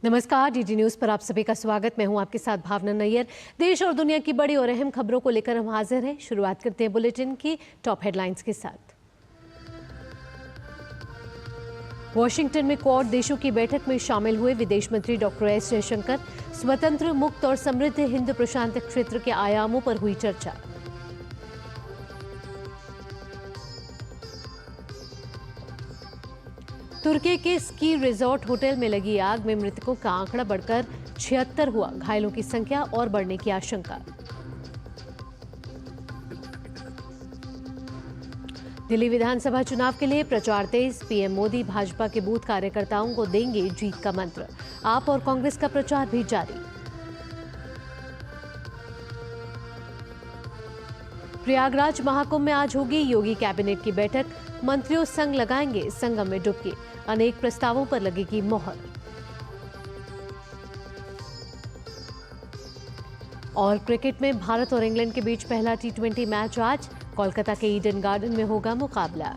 नमस्कार, DD news पर आप सभी का स्वागत। मैं हूं आपके साथ भावना नैयर। देश और दुनिया की बड़ी और अहम खबरों को लेकर हम हाजिर हैं। शुरुआत करते हैं बुलेटिन की टॉप हेडलाइंस के साथ। वॉशिंगटन में क्वाड देशों की बैठक में शामिल हुए विदेश मंत्री डॉक्टर एस जयशंकर। स्वतंत्र, मुक्त और समृद्ध हिंद प्रशांत क्षेत्र के आयामों पर हुई चर्चा। तुर्की के स्की रिजॉर्ट होटल में लगी आग में मृतकों का आंकड़ा बढ़कर 76 हुआ। घायलों की संख्या और बढ़ने की आशंका। दिल्ली विधानसभा चुनाव के लिए प्रचार तेज। पीएम मोदी भाजपा के बूथ कार्यकर्ताओं को देंगे जीत का मंत्र। आप और कांग्रेस का प्रचार भी जारी। प्रयागराज महाकुंभ में आज होगी योगी कैबिनेट की बैठक। मंत्रियों संग लगाएंगे संगम में डुबकी। अनेक प्रस्तावों पर लगेगी मोहर। और क्रिकेट में भारत और इंग्लैंड के बीच पहला टी20 मैच आज कोलकाता के ईडन गार्डन में होगा मुकाबला।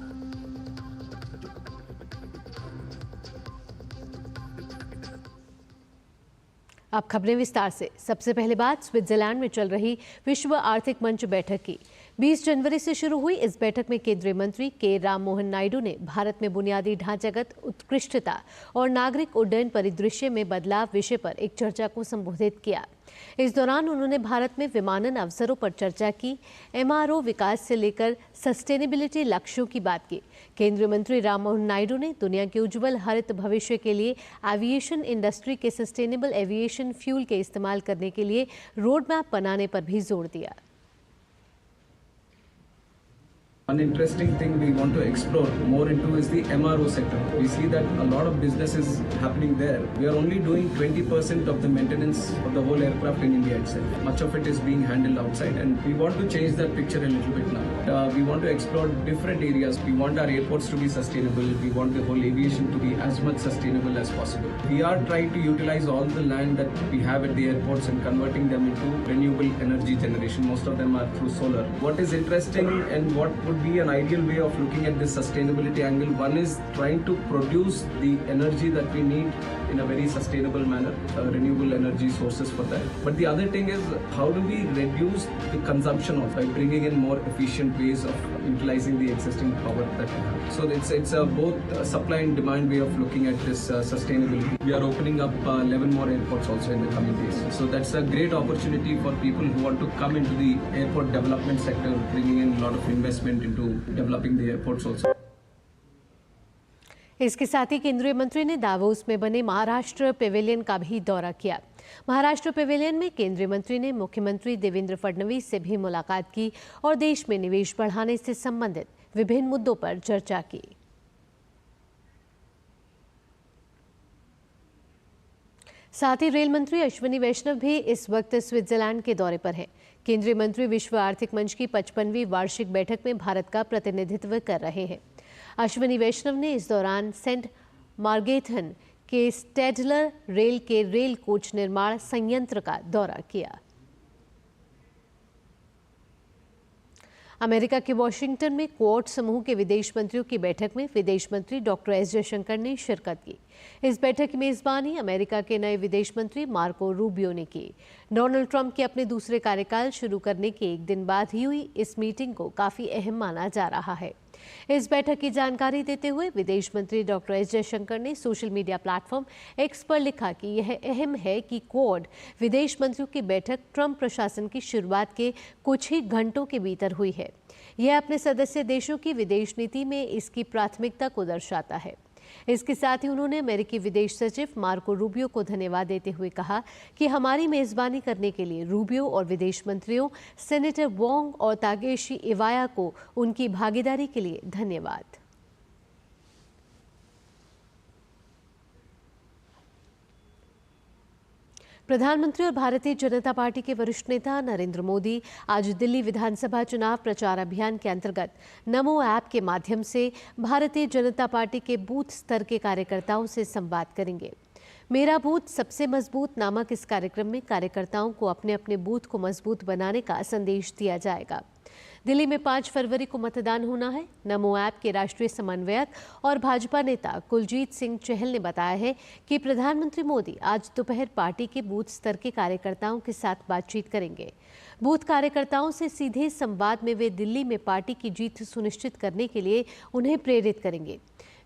अब खबरें विस्तार से। सबसे पहले बात स्विट्जरलैंड में चल रही विश्व आर्थिक मंच बैठक की। 20 जनवरी से शुरू हुई इस बैठक में केंद्रीय मंत्री के राम मोहन नायडू ने भारत में बुनियादी ढांचागत उत्कृष्टता और नागरिक उड्डयन परिदृश्य में बदलाव विषय पर एक चर्चा को संबोधित किया। इस दौरान उन्होंने भारत में विमानन अवसरों पर चर्चा की। एमआरओ विकास से लेकर सस्टेनेबिलिटी लक्ष्यों की बात की। केंद्रीय मंत्री राम मोहन नायडू ने दुनिया के उज्जवल हरित भविष्य के लिए एविएशन इंडस्ट्री के सस्टेनेबल एविएशन फ्यूल के इस्तेमाल करने के लिए रोड मैप बनाने पर भी जोर दिया। One interesting thing we want to explore more into is the MRO sector. We see that a lot of business is happening there. We are only doing 20% of the maintenance of the whole aircraft in India itself. Much of it is being handled outside, and we want to change that picture a little bit now. We want to explore different areas. We want our airports to be sustainable. We want the whole aviation to be as much sustainable as possible. We are trying to utilize all the land that we have at the airports and converting them into renewable energy generation. Most of them are through solar. What is interesting and what would be an ideal way of looking at this sustainability angle, one is trying to produce the energy that we need in a very sustainable manner, renewable energy sources for that. But the other thing is, how do we reduce the consumption of by bringing in more efficient ways of utilizing the existing power that we have. So it's a both supply and demand way of looking at this sustainability. We are opening up 11 more airports also in the coming days. So that's a great opportunity for people who want to come into the airport development sector, bringing in a lot of investment into developing the airports also. इसके साथ ही केंद्रीय मंत्री ने Davos में बने Maharashtra Pavilion का भी दौरा किया। महाराष्ट्र पेविलियन में केंद्रीय मंत्री ने मुख्यमंत्री देवेंद्र फडणवीस से भी मुलाकात की और देश में निवेश बढ़ाने से संबंधित विभिन्न मुद्दों पर चर्चा की। साथ ही रेल मंत्री अश्विनी वैष्णव भी इस वक्त स्विट्जरलैंड के दौरे पर हैं। केंद्रीय मंत्री विश्व आर्थिक मंच की 55वीं वार्षिक बैठक में भारत का प्रतिनिधित्व कर रहे हैं। अश्विनी वैष्णव ने इस दौरान सेंट मार्गेथन के स्टेडलर रेल के रेल कोच निर्माण संयंत्र का दौरा किया। अमेरिका के वॉशिंगटन में क्वाड समूह के विदेश मंत्रियों की बैठक में विदेश मंत्री डॉक्टर एस जयशंकर ने शिरकत की। इस बैठक की मेजबानी अमेरिका के नए विदेश मंत्री मार्को रूबियो ने की। डोनाल्ड ट्रंप के अपने दूसरे कार्यकाल शुरू करने के एक दिन बाद ही हुई इस मीटिंग को काफी अहम माना जा रहा है। इस बैठक की जानकारी देते हुए विदेश मंत्री डॉक्टर एस जयशंकर ने सोशल मीडिया प्लेटफॉर्म एक्स पर लिखा कि यह अहम है कि क्वाड विदेश मंत्रियों की बैठक ट्रंप प्रशासन की शुरुआत के कुछ ही घंटों के भीतर हुई है। यह अपने सदस्य देशों की विदेश नीति में इसकी प्राथमिकता को दर्शाता है। इसके साथ ही उन्होंने अमेरिकी विदेश सचिव मार्को रूबियो को धन्यवाद देते हुए कहा कि हमारी मेजबानी करने के लिए रूबियो और विदेश मंत्रियों सेनेटर वोंग और ताकेशी इवाया को उनकी भागीदारी के लिए धन्यवाद। प्रधानमंत्री और भारतीय जनता पार्टी के वरिष्ठ नेता नरेंद्र मोदी आज दिल्ली विधानसभा चुनाव प्रचार अभियान के अंतर्गत नमो ऐप के माध्यम से भारतीय जनता पार्टी के बूथ स्तर के कार्यकर्ताओं से संवाद करेंगे। मेरा बूथ सबसे मजबूत नामक इस कार्यक्रम में कार्यकर्ताओं को अपने अपने बूथ को मजबूत बनाने का संदेश दिया जाएगा। दिल्ली में 5 फरवरी को मतदान होना है। नमो ऐप के राष्ट्रीय समन्वयक और भाजपा नेता कुलजीत सिंह चहल ने बताया है कि प्रधानमंत्री मोदी आज दोपहर पार्टी के बूथ स्तर के कार्यकर्ताओं के साथ बातचीत करेंगे। बूथ कार्यकर्ताओं से सीधे संवाद में वे दिल्ली में पार्टी की जीत सुनिश्चित करने के लिए उन्हें प्रेरित करेंगे।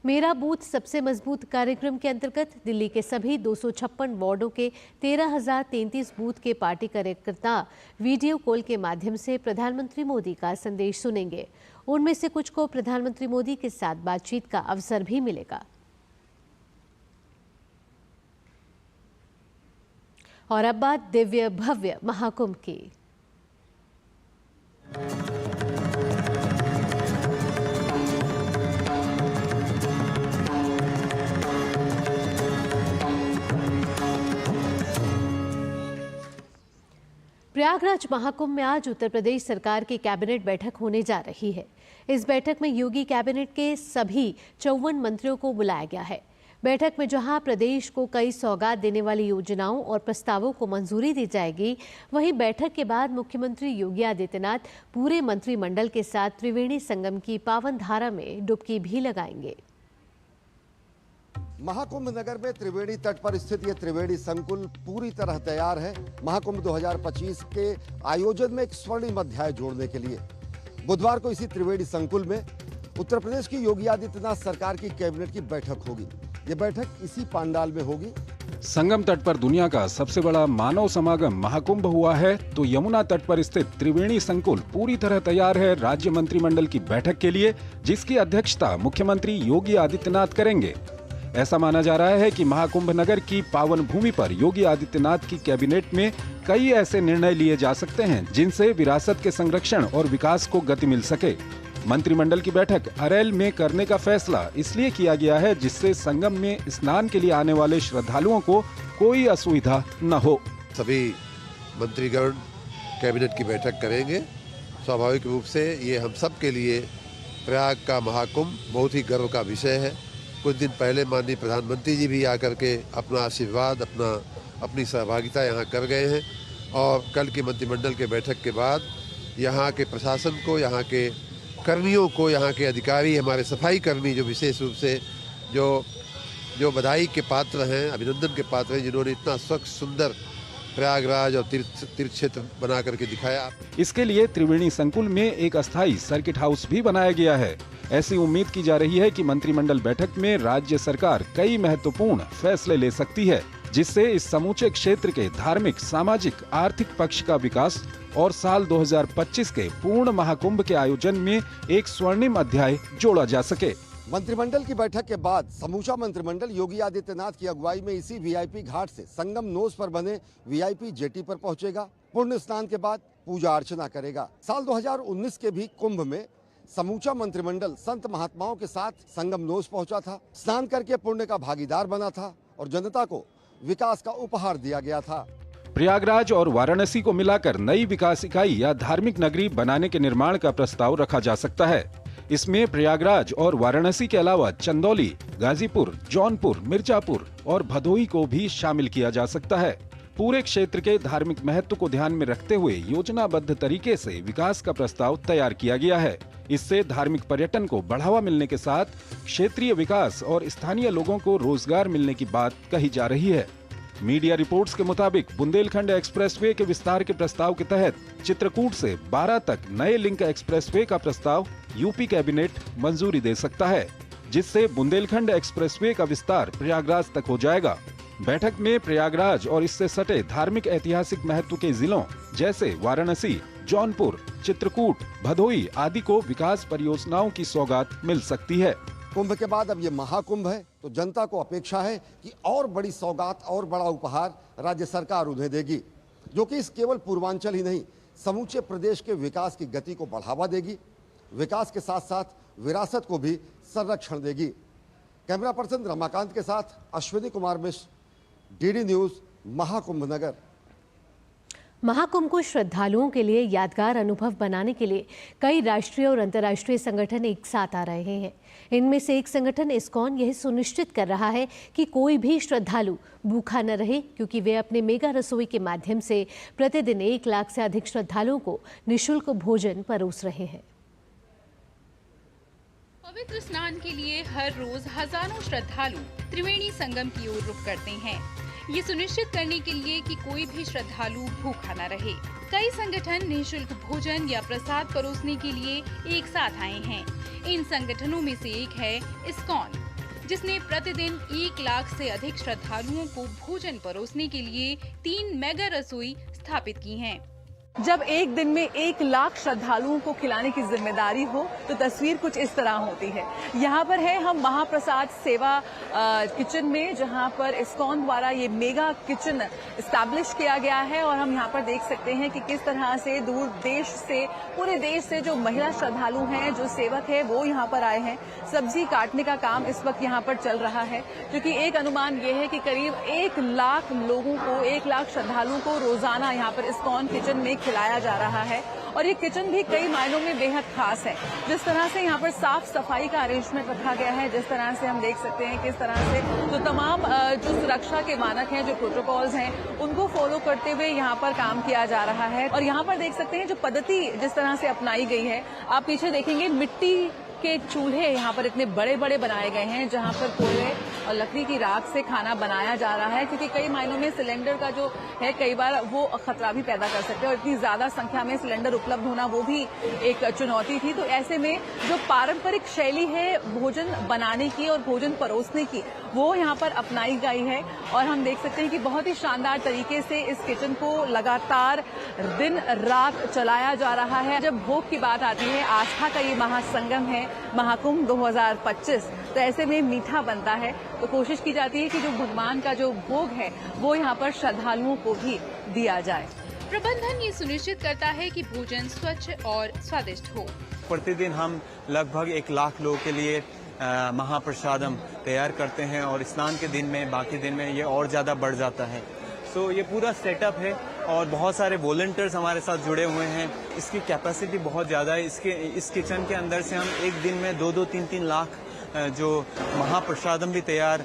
मेरा बूथ सबसे मजबूत कार्यक्रम के अंतर्गत दिल्ली के सभी 256 वार्डों के 13,033 बूथ के पार्टी कार्यकर्ता वीडियो कॉल के माध्यम से प्रधानमंत्री मोदी का संदेश सुनेंगे। उनमें से कुछ को प्रधानमंत्री मोदी के साथ बातचीत का अवसर भी मिलेगा। और अब बात दिव्य भव्य महाकुंभ की। प्रयागराज महाकुंभ में आज उत्तर प्रदेश सरकार की कैबिनेट बैठक होने जा रही है। इस बैठक में योगी कैबिनेट के सभी 54 मंत्रियों को बुलाया गया है। बैठक में जहां प्रदेश को कई सौगात देने वाली योजनाओं और प्रस्तावों को मंजूरी दी जाएगी, वहीं बैठक के बाद मुख्यमंत्री योगी आदित्यनाथ पूरे मंत्रिमंडल के साथ त्रिवेणी संगम की पावन धारा में डुबकी भी लगाएंगे। महाकुंभ नगर में त्रिवेणी तट पर स्थित ये त्रिवेणी संकुल पूरी तरह तैयार है महाकुंभ 2025 के आयोजन में एक स्वर्णिम अध्याय जोड़ने के लिए। बुधवार को इसी त्रिवेणी संकुल में उत्तर प्रदेश की योगी आदित्यनाथ सरकार की कैबिनेट की बैठक होगी। ये बैठक इसी पांडाल में होगी। संगम तट पर दुनिया का सबसे बड़ा मानव समागम महाकुंभ हुआ है, तो यमुना तट पर स्थित त्रिवेणी संकुल पूरी तरह तैयार है राज्य मंत्रिमंडल की बैठक के लिए, जिसकी अध्यक्षता मुख्यमंत्री योगी आदित्यनाथ करेंगे। ऐसा माना जा रहा है कि महाकुंभ नगर की पावन भूमि पर योगी आदित्यनाथ की कैबिनेट में कई ऐसे निर्णय लिए जा सकते हैं जिनसे विरासत के संरक्षण और विकास को गति मिल सके। मंत्रिमंडल की बैठक अरैल में करने का फैसला इसलिए किया गया है जिससे संगम में स्नान के लिए आने वाले श्रद्धालुओं को कोई असुविधा न हो। सभी मंत्रीगण कैबिनेट की बैठक करेंगे। स्वाभाविक रूप से ये हम सब के लिए प्रयाग का महाकुंभ बहुत ही गर्व का विषय है। कुछ दिन पहले माननीय प्रधानमंत्री जी भी आकर के अपना आशीर्वाद अपनी सहभागिता यहाँ कर गए हैं और कल की मंत्रिमंडल के बैठक के बाद यहाँ के प्रशासन को, यहाँ के कर्मियों को, यहाँ के अधिकारी, हमारे सफाई कर्मी जो विशेष रूप से जो बधाई के पात्र हैं, अभिनंदन के पात्र हैं, जिन्होंने इतना स्वच्छ सुंदर प्रयागराज और तीर्थ क्षेत्र बना करके दिखाया। इसके लिए त्रिवेणी संकुल में एक अस्थायी सर्किट हाउस भी बनाया गया है। ऐसी उम्मीद की जा रही है कि मंत्रिमंडल बैठक में राज्य सरकार कई महत्वपूर्ण फैसले ले सकती है, जिससे इस समूचे क्षेत्र के धार्मिक, सामाजिक, आर्थिक पक्ष का विकास और साल 2025 के पूर्ण महाकुंभ के आयोजन में एक स्वर्णिम अध्याय जोड़ा जा सके। मंत्रिमंडल की बैठक के बाद समूचा मंत्रिमंडल योगी आदित्यनाथ की अगुवाई में इसी वीआईपी घाट से संगम नोज पर बने वीआईपी जेटी पर पहुंचेगा। पुण्य स्नान के बाद पूजा अर्चना करेगा। साल 2019 के भी कुंभ में समूचा मंत्रिमंडल संत महात्माओं के साथ संगम नोज पहुंचा था, स्नान करके पुण्य का भागीदार बना था और जनता को विकास का उपहार दिया गया था। प्रयागराज और वाराणसी को मिलाकर नई विकास इकाई या धार्मिक नगरी बनाने के निर्माण का प्रस्ताव रखा जा सकता है। इसमें प्रयागराज और वाराणसी के अलावा चंदौली, गाजीपुर, जौनपुर, मिर्जापुर और भदोही को भी शामिल किया जा सकता है। पूरे क्षेत्र के धार्मिक महत्व को ध्यान में रखते हुए योजनाबद्ध तरीके से विकास का प्रस्ताव तैयार किया गया है। इससे धार्मिक पर्यटन को बढ़ावा मिलने के साथ क्षेत्रीय विकास और स्थानीय लोगों को रोजगार मिलने की बात कही जा रही है। मीडिया रिपोर्ट्स के मुताबिक बुंदेलखंड एक्सप्रेसवे के विस्तार के प्रस्ताव के तहत चित्रकूट से 12 तक नए लिंक एक्सप्रेसवे का प्रस्ताव यूपी कैबिनेट मंजूरी दे सकता है, जिससे बुंदेलखंड एक्सप्रेसवे का विस्तार प्रयागराज तक हो जाएगा। बैठक में प्रयागराज और इससे सटे धार्मिक ऐतिहासिक महत्व के जिलों जैसे वाराणसी, जौनपुर, चित्रकूट, भदोही आदि को विकास परियोजनाओं की सौगात मिल सकती है। कुंभ के बाद अब ये महाकुंभ है, तो जनता को अपेक्षा है कि और बड़ी सौगात और बड़ा उपहार राज्य सरकार उन्हें देगी, जो कि इस केवल पूर्वांचल ही नहीं समूचे प्रदेश के विकास की गति को बढ़ावा देगी, विकास के साथ साथ विरासत को भी संरक्षण देगी। कैमरा पर्सन रमाकांत के साथ अश्विनी कुमार मिश्र, डीडी न्यूज, महाकुंभ नगर। महाकुंभ को श्रद्धालुओं के लिए यादगार अनुभव बनाने के लिए कई राष्ट्रीय और अंतर्राष्ट्रीय संगठन एक साथ आ रहे हैं। इनमें से एक संगठन इस्कॉन यह सुनिश्चित कर रहा है कि कोई भी श्रद्धालु भूखा न रहे, क्योंकि वे अपने मेगा रसोई के माध्यम से प्रतिदिन 1 लाख से अधिक श्रद्धालुओं को निःशुल्क भोजन परोस रहे हैं। पवित्र स्नान के लिए हर रोज हजारों श्रद्धालु त्रिवेणी संगम की ओर रुख करते हैं, ये सुनिश्चित करने के लिए कि कोई भी श्रद्धालु भूखा न रहे। कई संगठन निःशुल्क भोजन या प्रसाद परोसने के लिए एक साथ आए हैं। इन संगठनों में से एक है इस्कॉन, जिसने प्रतिदिन 1 लाख से अधिक श्रद्धालुओं को भोजन परोसने के लिए 3 मेगा रसोई स्थापित की हैं। जब एक दिन में 1 लाख श्रद्धालुओं को खिलाने की जिम्मेदारी हो तो तस्वीर कुछ इस तरह होती है। यहाँ पर है हम महाप्रसाद सेवा किचन में, जहाँ पर इस्कॉन द्वारा ये मेगा किचन एस्टैब्लिश किया गया है और हम यहाँ पर देख सकते हैं कि किस तरह से दूर देश से, पूरे देश से जो महिला श्रद्धालु हैं, जो सेवक है, वो यहाँ पर आए हैं। सब्जी काटने का काम इस वक्त यहाँ पर चल रहा है, क्योंकि एक अनुमान ये है कि करीब 1 लाख लोगों को, 1 लाख श्रद्धालुओं को रोजाना यहाँ पर इस्कॉन किचन में खिलाया जा रहा है। और ये किचन भी कई मायनों में बेहद खास है। जिस तरह से यहाँ पर साफ सफाई का अरेंजमेंट रखा गया है, जिस तरह से हम देख सकते हैं किस तरह से जो तमाम जो सुरक्षा के मानक हैं, जो प्रोटोकॉल्स हैं, उनको फॉलो करते हुए यहाँ पर काम किया जा रहा है। और यहाँ पर देख सकते हैं जो पद्धति जिस तरह से अपनाई गई है, आप पीछे देखेंगे मिट्टी के चूल्हे यहाँ पर इतने बड़े बड़े बनाए गए हैं, जहाँ पर कोयले और लकड़ी की राख से खाना बनाया जा रहा है, क्योंकि कई मायनों में सिलेंडर का जो है कई बार वो खतरा भी पैदा कर सकते हैं और इतनी ज्यादा संख्या में सिलेंडर उपलब्ध होना वो भी एक चुनौती थी। तो ऐसे में जो पारंपरिक शैली है भोजन बनाने की और भोजन परोसने की, वो यहाँ पर अपनाई गई है। और हम देख सकते हैं कि बहुत ही शानदार तरीके से इस किचन को लगातार दिन रात चलाया जा रहा है। जब भोग की बात आती है, आस्था का ये महासंगम है, महाकुंभ 2025, तो ऐसे में मीठा बनता है, तो कोशिश की जाती है कि जो भगवान का जो भोग है वो यहाँ पर श्रद्धालुओं को भी दिया जाए। प्रबंधन ये सुनिश्चित करता है कि भोजन स्वच्छ और स्वादिष्ट हो। प्रतिदिन हम लगभग 1 लाख लोगों के लिए महाप्रसादम तैयार करते हैं और स्नान के दिन में, बाकी दिन में ये और ज़्यादा बढ़ जाता है। सो ये पूरा सेटअप है और बहुत सारे वॉलंटियर्स हमारे साथ जुड़े हुए हैं। इसकी कैपेसिटी बहुत ज़्यादा है। इस किचन के अंदर से हम एक दिन में 2-2, 3-3 लाख जो महाप्रसादम भी तैयार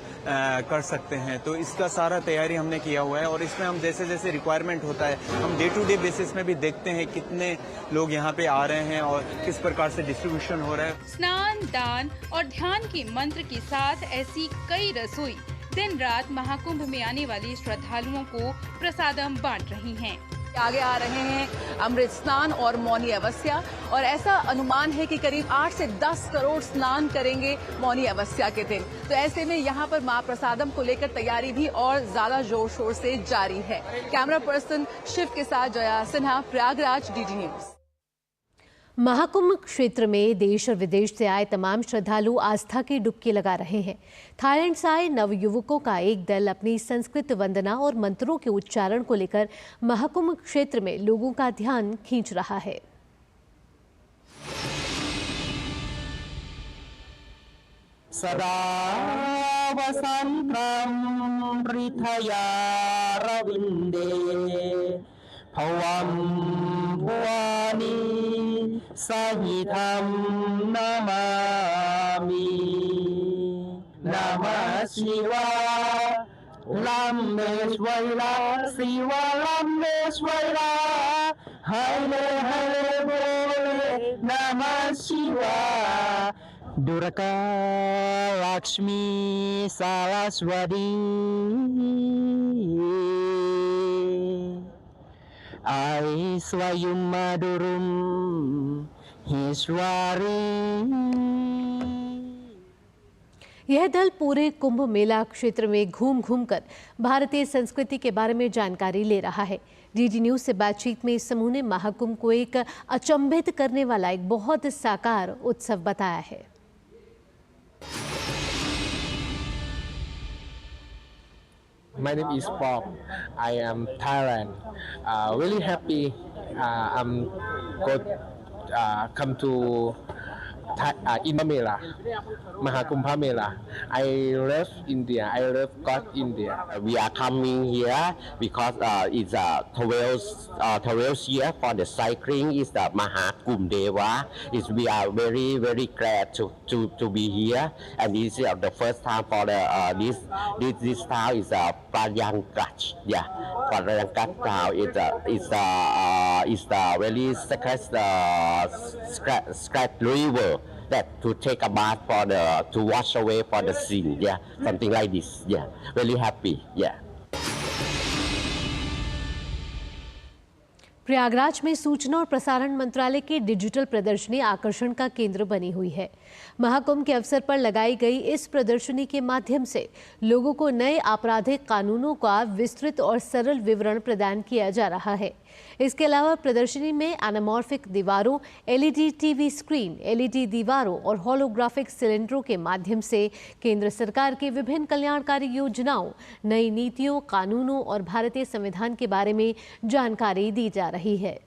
कर सकते हैं। तो इसका सारा तैयारी हमने किया हुआ है और इसमें हम जैसे जैसे रिक्वायरमेंट होता है, हम डे टू डे बेसिस में भी देखते हैं कितने लोग यहाँ पे आ रहे हैं और किस प्रकार से डिस्ट्रीब्यूशन हो रहा है। स्नान, दान और ध्यान के मंत्र के साथ ऐसी कई रसोई दिन रात महाकुंभ में आने वाले श्रद्धालुओं को प्रसादम बांट रही हैं। आगे आ रहे हैं अमृत स्नान और मौनी अमावस्या, और ऐसा अनुमान है कि करीब 8 से 10 करोड़ स्नान करेंगे मौनी अमावस्या के दिन। तो ऐसे में यहाँ पर महाप्रसादम को लेकर तैयारी भी और ज्यादा जोर शोर से जारी है। कैमरा पर्सन शिव के साथ जया सिन्हा, प्रयागराज, डीडी न्यूज। महाकुंभ क्षेत्र में देश और विदेश से आए तमाम श्रद्धालु आस्था की डुबकी लगा रहे हैं। थाईलैंड से आए नवयुवकों का एक दल अपनी संस्कृत वंदना और मंत्रों के उच्चारण को लेकर महाकुंभ क्षेत्र में लोगों का ध्यान खींच रहा है। सदा वसंतं पृथया रविंदे भवं भुवानी सहितं नमामि। नमः शिवाय लम्बेश्वरा शिव लम्बेश्वरा, हरे हरे बोले नमः शिवाय। दुर्गा लक्ष्मी सरस्वती ऐश्वर्यं मधुरं ईश्वरी। यह दल पूरे कुंभ मेला क्षेत्र में घूम घूम कर भारतीय संस्कृति के बारे में जानकारी ले रहा है। डीडी न्यूज से बातचीत में इस समूह ने महाकुंभ को एक अचंभित करने वाला एक बहुत साकार उत्सव बताया है। My name is Bob. I am Thailand. Really happy. I'm good. Come to in Mela, Mahakumbha Mela. I love India. I love God India. We are coming here because it's 12th year for the cycling. Is the Mahakumbh. We are very glad to be here, and this is the first time for the this town is Prayagraj. Yeah, Prayagraj town is the very sacred river that to take a bath for to wash away for the sin. Yeah, something like this. Yeah, very happy. Yeah. Prayagraj में सूचना और प्रसारण मंत्रालय की digital प्रदर्शनी आकर्षण का केंद्र बनी हुई है। महाकुंभ के अवसर पर लगाई गई इस प्रदर्शनी के माध्यम से लोगों को नए आपराधिक कानूनों का विस्तृत और सरल विवरण प्रदान किया जा रहा है। इसके अलावा प्रदर्शनी में एनामॉर्फिक दीवारों, एलईडी टीवी स्क्रीन, एलईडी दीवारों और होलोग्राफिक सिलेंडरों के माध्यम से केंद्र सरकार की विभिन्न कल्याणकारी योजनाओं, नई नीतियों, कानूनों और भारतीय संविधान के बारे में जानकारी दी जा रही है।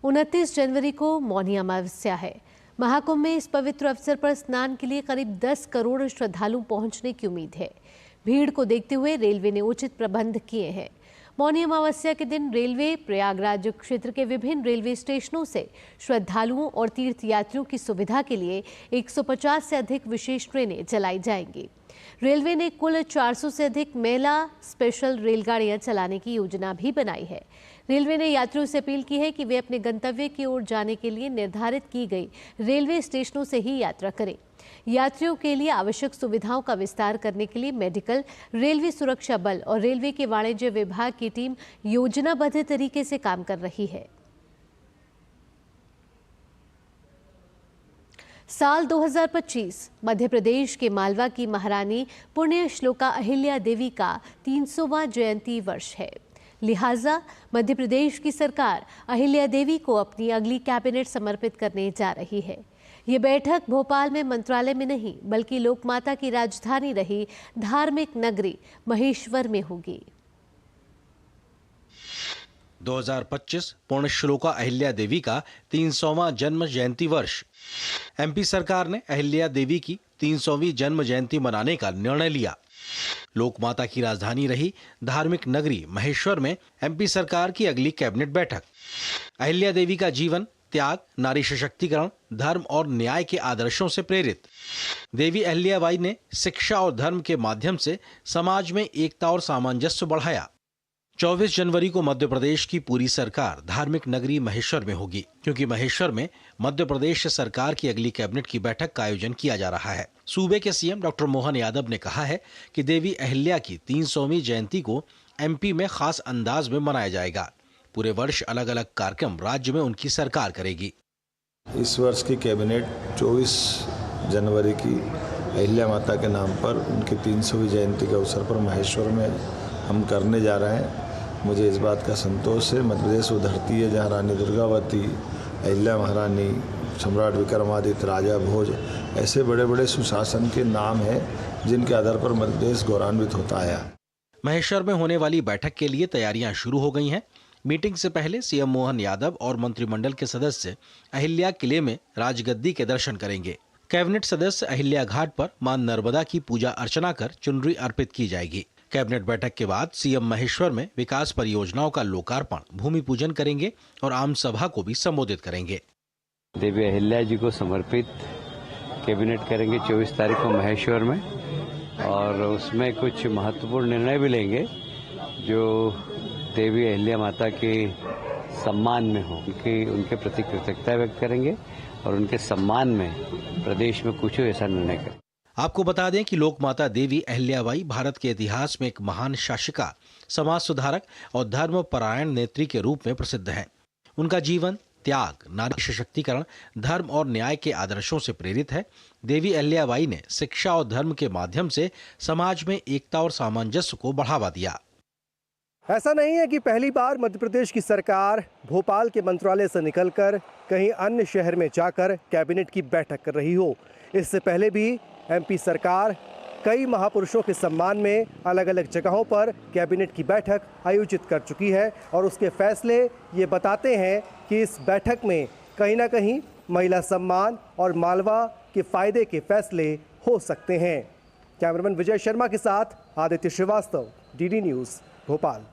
29 जनवरी को मौनी अमावस्या है। महाकुंभ में इस पवित्र अवसर पर स्नान के लिए करीब 10 करोड़ श्रद्धालु पहुंचने की उम्मीद है। भीड़ को देखते हुए रेलवे ने उचित प्रबंध किए हैं। मौनी अमावस्या के दिन रेलवे प्रयागराज क्षेत्र के विभिन्न रेलवे स्टेशनों से श्रद्धालुओं और तीर्थयात्रियों की सुविधा के लिए 150 से अधिक विशेष ट्रेनें चलाई जाएंगी। रेलवे ने कुल 400 से अधिक मेला स्पेशल रेलगाड़ियां चलाने की योजना भी बनाई है। रेलवे ने यात्रियों से अपील की है कि वे अपने गंतव्य की ओर जाने के लिए निर्धारित की गई रेलवे स्टेशनों से ही यात्रा करें। यात्रियों के लिए आवश्यक सुविधाओं का विस्तार करने के लिए मेडिकल, रेलवे सुरक्षा बल और रेलवे के वाणिज्य विभाग की टीम योजनाबद्ध तरीके से काम कर रही है। साल 2025 मध्य प्रदेश के मालवा की महारानी पुण्य श्लोका अहिल्या देवी का 300वां जयंती वर्ष है। लिहाजा मध्य प्रदेश की सरकार अहिल्या देवी को अपनी अगली कैबिनेट समर्पित करने जा रही है। ये बैठक भोपाल में मंत्रालय में नहीं बल्कि लोकमाता की राजधानी रही धार्मिक नगरी महेश्वर में होगी। 2025 पुण्य श्लोका अहिल्या देवी का 300वां जन्म जयंती वर्ष। एमपी सरकार ने अहिल्या देवी की 300वीं जन्म जयंती मनाने का निर्णय लिया। लोकमाता की राजधानी रही धार्मिक नगरी महेश्वर में एमपी सरकार की अगली कैबिनेट बैठक। अहिल्या देवी का जीवन त्याग, नारी सशक्तिकरण, धर्म और न्याय के आदर्शों से प्रेरित। देवी अहिल्याबाई ने शिक्षा और धर्म के माध्यम से समाज में एकता और सामंजस्य बढ़ाया। 24 जनवरी को मध्य प्रदेश की पूरी सरकार धार्मिक नगरी महेश्वर में होगी, क्योंकि महेश्वर में मध्य प्रदेश सरकार की अगली कैबिनेट की बैठक का आयोजन किया जा रहा है। सूबे के सीएम डॉक्टर मोहन यादव ने कहा है कि देवी अहिल्या की 300वीं जयंती को एमपी में खास अंदाज में मनाया जाएगा। पूरे वर्ष अलग अलग कार्यक्रम राज्य में उनकी सरकार करेगी। इस वर्ष की कैबिनेट 24 जनवरी की अहिल्या माता के नाम पर उनकी 300वीं जयंती के अवसर पर महेश्वर में हम करने जा रहे हैं। मुझे इस बात का संतोष है। मध्य प्रदेश वो धरती है जहाँ रानी दुर्गावती, अहिल्या महारानी, सम्राट विक्रमादित्य, राजा भोज, ऐसे बड़े बड़े सुशासन के नाम हैं जिनके आधार पर मध्य प्रदेश गौरवान्वित होता है। महेश्वर में होने वाली बैठक के लिए तैयारियां शुरू हो गई हैं। मीटिंग से पहले सीएम मोहन यादव और मंत्रिमंडल के सदस्य अहिल्या किले में राजगद्दी के दर्शन करेंगे। कैबिनेट सदस्य अहिल्या घाट पर मां नर्मदा की पूजा अर्चना कर चुनरी अर्पित की जाएगी। कैबिनेट बैठक के बाद सीएम महेश्वर में विकास परियोजनाओं का लोकार्पण, भूमि पूजन करेंगे और आम सभा को भी संबोधित करेंगे। देवी अहिल्या जी को समर्पित कैबिनेट करेंगे 24 तारीख को महेश्वर में, और उसमें कुछ महत्वपूर्ण निर्णय भी लेंगे जो देवी अहिल्या माता के सम्मान में हो। उनके प्रति कृतज्ञता व्यक्त करेंगे और उनके सम्मान में प्रदेश में कुछ ऐसा निर्णय करें। आपको बता दें कि लोकमाता देवी अहिल्याबाई भारत के इतिहास में एक महान शासिका, समाज सुधारक और धर्मपरायण नेत्री के रूप में प्रसिद्ध हैं। उनका जीवन त्याग, नारी सशक्तिकरण, धर्म और न्याय के आदर्शों से प्रेरित है। देवी अहिल्याबाई ने शिक्षा और धर्म के माध्यम से समाज में एकता और सामंजस्य को बढ़ावा दिया। ऐसा नहीं है कि पहली बार मध्य प्रदेश की सरकार भोपाल के मंत्रालय से निकलकर कहीं अन्य शहर में जाकर कैबिनेट की बैठक कर रही हो। इससे पहले भी एमपी सरकार कई महापुरुषों के सम्मान में अलग अलग जगहों पर कैबिनेट की बैठक आयोजित कर चुकी है और उसके फैसले ये बताते हैं कि इस बैठक में कहीं ना कहीं महिला सम्मान और मालवा के फायदे के फैसले हो सकते हैं। कैमरामैन विजय शर्मा के साथ आदित्य श्रीवास्तव, डीडी न्यूज़, भोपाल।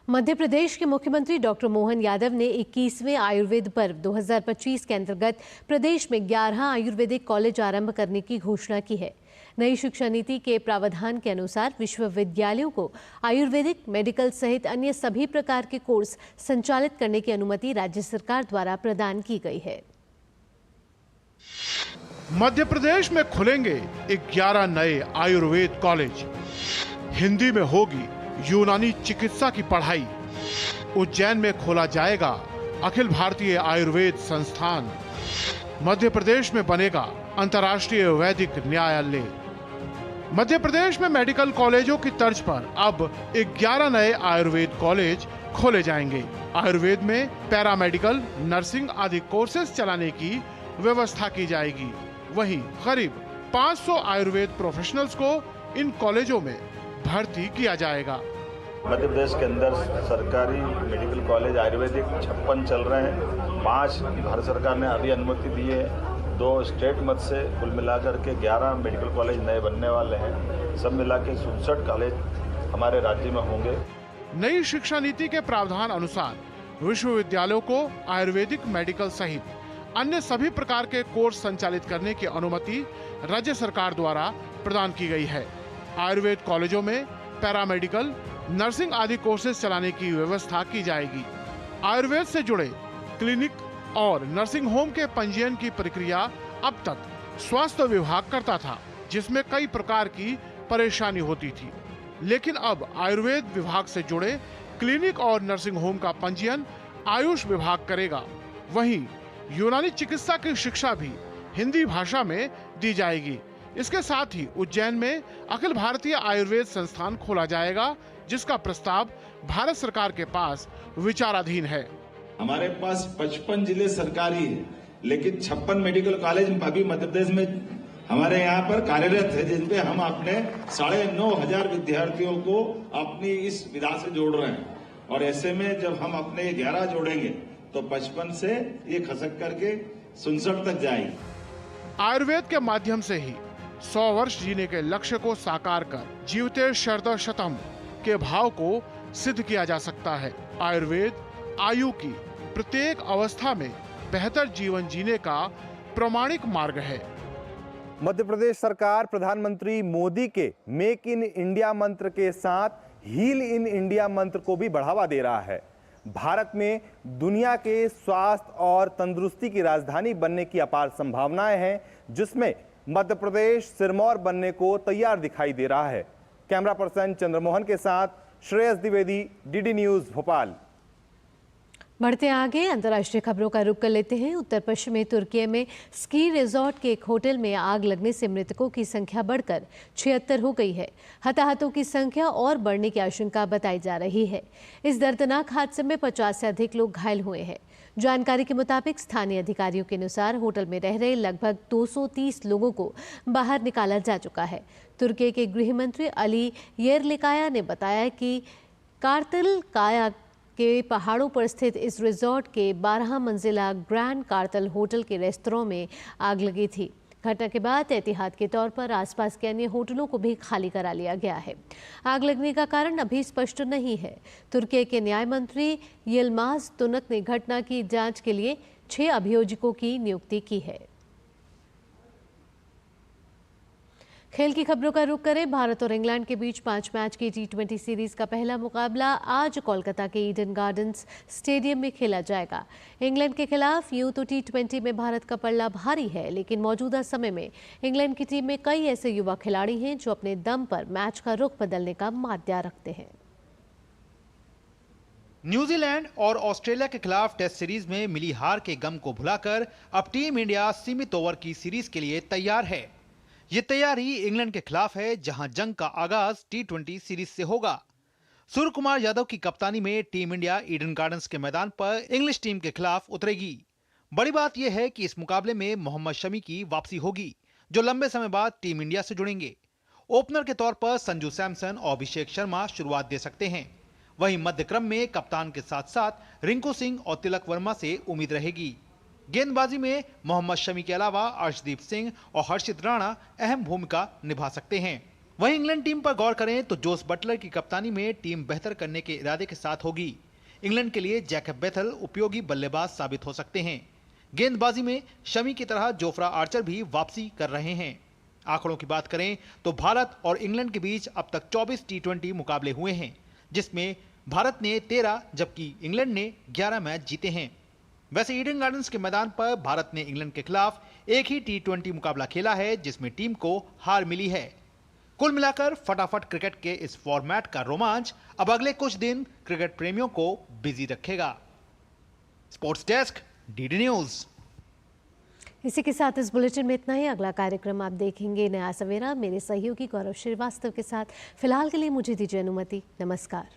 मध्य प्रदेश के मुख्यमंत्री डॉक्टर मोहन यादव ने 21वें आयुर्वेद पर्व 2025 के अंतर्गत प्रदेश में 11 आयुर्वेदिक कॉलेज आरंभ करने की घोषणा की है। नई शिक्षा नीति के प्रावधान के अनुसार विश्वविद्यालयों को आयुर्वेदिक, मेडिकल सहित अन्य सभी प्रकार के कोर्स संचालित करने की अनुमति राज्य सरकार द्वारा प्रदान की गई है। मध्य प्रदेश में खुलेंगे 11 नए आयुर्वेद कॉलेज। हिंदी में होगी यूनानी चिकित्सा की पढ़ाई। उज्जैन में खोला जाएगा अखिल भारतीय आयुर्वेद संस्थान। मध्य प्रदेश में बनेगा अंतर्राष्ट्रीय वैदिक न्यायालय। मध्य प्रदेश में मेडिकल कॉलेजों की तर्ज पर अब 11 नए आयुर्वेद कॉलेज खोले जाएंगे। आयुर्वेद में पैरामेडिकल, नर्सिंग आदि कोर्सेज चलाने की व्यवस्था की जाएगी। वहीं करीब 500 आयुर्वेद प्रोफेशनल्स को इन कॉलेजों में भर्ती किया जाएगा। मध्य प्रदेश के अंदर सरकारी मेडिकल कॉलेज आयुर्वेदिक 56 चल रहे हैं। 5 भारत सरकार ने अभी अनुमति दी है। 2 स्टेट मत से कुल मिलाकर के 11 मेडिकल कॉलेज नए बनने वाले हैं। सब मिला के 67 कॉलेज हमारे राज्य में होंगे। नई शिक्षा नीति के प्रावधान अनुसार विश्वविद्यालयों को आयुर्वेदिक, मेडिकल सहित अन्य सभी प्रकार के कोर्स संचालित करने की अनुमति राज्य सरकार द्वारा प्रदान की गई है। आयुर्वेद कॉलेजों में पैरामेडिकल, नर्सिंग आदि कोर्सेज चलाने की व्यवस्था की जाएगी। आयुर्वेद से जुड़े क्लिनिक और नर्सिंग होम के पंजीयन की प्रक्रिया अब तक स्वास्थ्य विभाग करता था, जिसमें कई प्रकार की परेशानी होती थी। लेकिन अब आयुर्वेद विभाग से जुड़े क्लिनिक और नर्सिंग होम का पंजीयन आयुष विभाग करेगा। वहीं यूनानी चिकित्सा की शिक्षा भी हिंदी भाषा में दी जाएगी। इसके साथ ही उज्जैन में अखिल भारतीय आयुर्वेद संस्थान खोला जाएगा, जिसका प्रस्ताव भारत सरकार के पास विचाराधीन है। हमारे पास 55 जिले सरकारी है, लेकिन 56 मेडिकल कॉलेज अभी मध्य प्रदेश में हमारे यहाँ पर कार्यरत है, जिनपे हम अपने 9,500 विद्यार्थियों को अपनी इस विधा से जोड़ रहे हैं। और ऐसे में जब हम अपने 11 जोड़ेंगे तो 55 से ये खसक करके 67 तक जाएगी। आयुर्वेद के माध्यम से ही 100 वर्ष जीने के लक्ष्य को साकार कर जीवते शरद शतम के भाव को सिद्ध किया जा सकता है। आयुर्वेद आयु की प्रत्येक अवस्था में बेहतर जीवन जीने का प्रमाणिक मार्ग है। मध्य प्रदेश सरकार प्रधानमंत्री मोदी के मेक इन इंडिया मंत्र के साथ हील इन इंडिया मंत्र को भी बढ़ावा दे रहा है। भारत में दुनिया के स्वास्थ्य और तंदुरुस्ती की राजधानी बनने की अपार संभावनाएं हैं, जिसमें मध्य प्रदेश सिरमौर बनने को तैयार दिखाई दे रहा है। कैमरा पर्सन चंद्रमोहन के साथ श्रेयस द्विवेदी, डीडी न्यूज़, भोपाल। बढ़ते आगे अंतर्राष्ट्रीय खबरों का रुख कर लेते हैं। उत्तर पश्चिमी तुर्की में स्की रिजॉर्ट के एक होटल में आग लगने से मृतकों की संख्या बढ़कर 76 हो गई है। हताहतों की संख्या और बढ़ने की आशंका बताई जा रही है। इस दर्दनाक हादसे में 50 से अधिक लोग घायल हुए हैं। जानकारी के मुताबिक स्थानीय अधिकारियों के अनुसार होटल में रह रहे लगभग 230 लोगों को बाहर निकाला जा चुका है। तुर्की के गृह मंत्री अली येरलिकाया ने बताया कि कार्तल काया के पहाड़ों पर स्थित इस रिजॉर्ट के 12 मंजिला ग्रैंड कार्तल होटल के रेस्तरां में आग लगी थी। घटना के बाद एहतियात के तौर पर आसपास के अन्य होटलों को भी खाली करा लिया गया है। आग लगने का कारण अभी स्पष्ट नहीं है। तुर्की के न्याय मंत्री यिल्माज तुनक ने घटना की जांच के लिए 6 अभियोजकों की नियुक्ति की है। खेल की खबरों का रुख करें। भारत और इंग्लैंड के बीच 5 मैच की T20 सीरीज का पहला मुकाबला आज कोलकाता के ईडन गार्डन्स स्टेडियम में खेला जाएगा। इंग्लैंड के खिलाफ यूं तो T20 में भारत का पल्ला भारी है, लेकिन मौजूदा समय में इंग्लैंड की टीम में कई ऐसे युवा खिलाड़ी हैं जो अपने दम पर मैच का रुख बदलने का माद्या रखते हैं। न्यूजीलैंड और ऑस्ट्रेलिया के खिलाफ टेस्ट सीरीज में मिली हार के गम को भुलाकर अब टीम इंडिया सीमित ओवर की सीरीज के लिए तैयार है। ये तैयारी इंग्लैंड के खिलाफ है, जहां जंग का आगाज T20 सीरीज से होगा। सूर्य कुमार यादव की कप्तानी में टीम इंडिया ईडन गार्डन्स के मैदान पर इंग्लिश टीम के खिलाफ उतरेगी। बड़ी बात यह है कि इस मुकाबले में मोहम्मद शमी की वापसी होगी, जो लंबे समय बाद टीम इंडिया से जुड़ेंगे। ओपनर के तौर पर संजू सैमसन और अभिषेक शर्मा शुरुआत दे सकते हैं। वहीं मध्य क्रम में कप्तान के साथ साथ रिंकू सिंह और तिलक वर्मा से उम्मीद रहेगी। गेंदबाजी में मोहम्मद शमी के अलावा अर्शदीप सिंह और हर्षित राणा अहम भूमिका निभा सकते हैं। वहीं इंग्लैंड टीम पर गौर करें तो जोस बटलर की कप्तानी में टीम बेहतर करने के इरादे के साथ होगी। इंग्लैंड के लिए जैकब बेथल उपयोगी बल्लेबाज साबित हो सकते हैं। गेंदबाजी में शमी की तरह जोफ्रा आर्चर भी वापसी कर रहे हैं। आंकड़ों की बात करें तो भारत और इंग्लैंड के बीच अब तक 24 T20 मुकाबले हुए हैं, जिसमें भारत ने 13 जबकि इंग्लैंड ने 11 मैच जीते हैं। वैसे ईडन गार्डन्स के मैदान पर भारत ने इंग्लैंड के खिलाफ एक ही T20 मुकाबला खेला है, जिसमें टीम को हार मिली है। कुल मिलाकर फटाफट क्रिकेट के इस फॉर्मेट का रोमांच अब अगले कुछ दिन क्रिकेट प्रेमियों को बिजी रखेगा। Sports desk, DD news. इसी के साथ इस बुलेटिन में इतना ही। अगला कार्यक्रम आप देखेंगे नया सवेरा, मेरे सहयोगी गौरव श्रीवास्तव के साथ। फिलहाल के लिए मुझे दीजिए अनुमति। नमस्कार।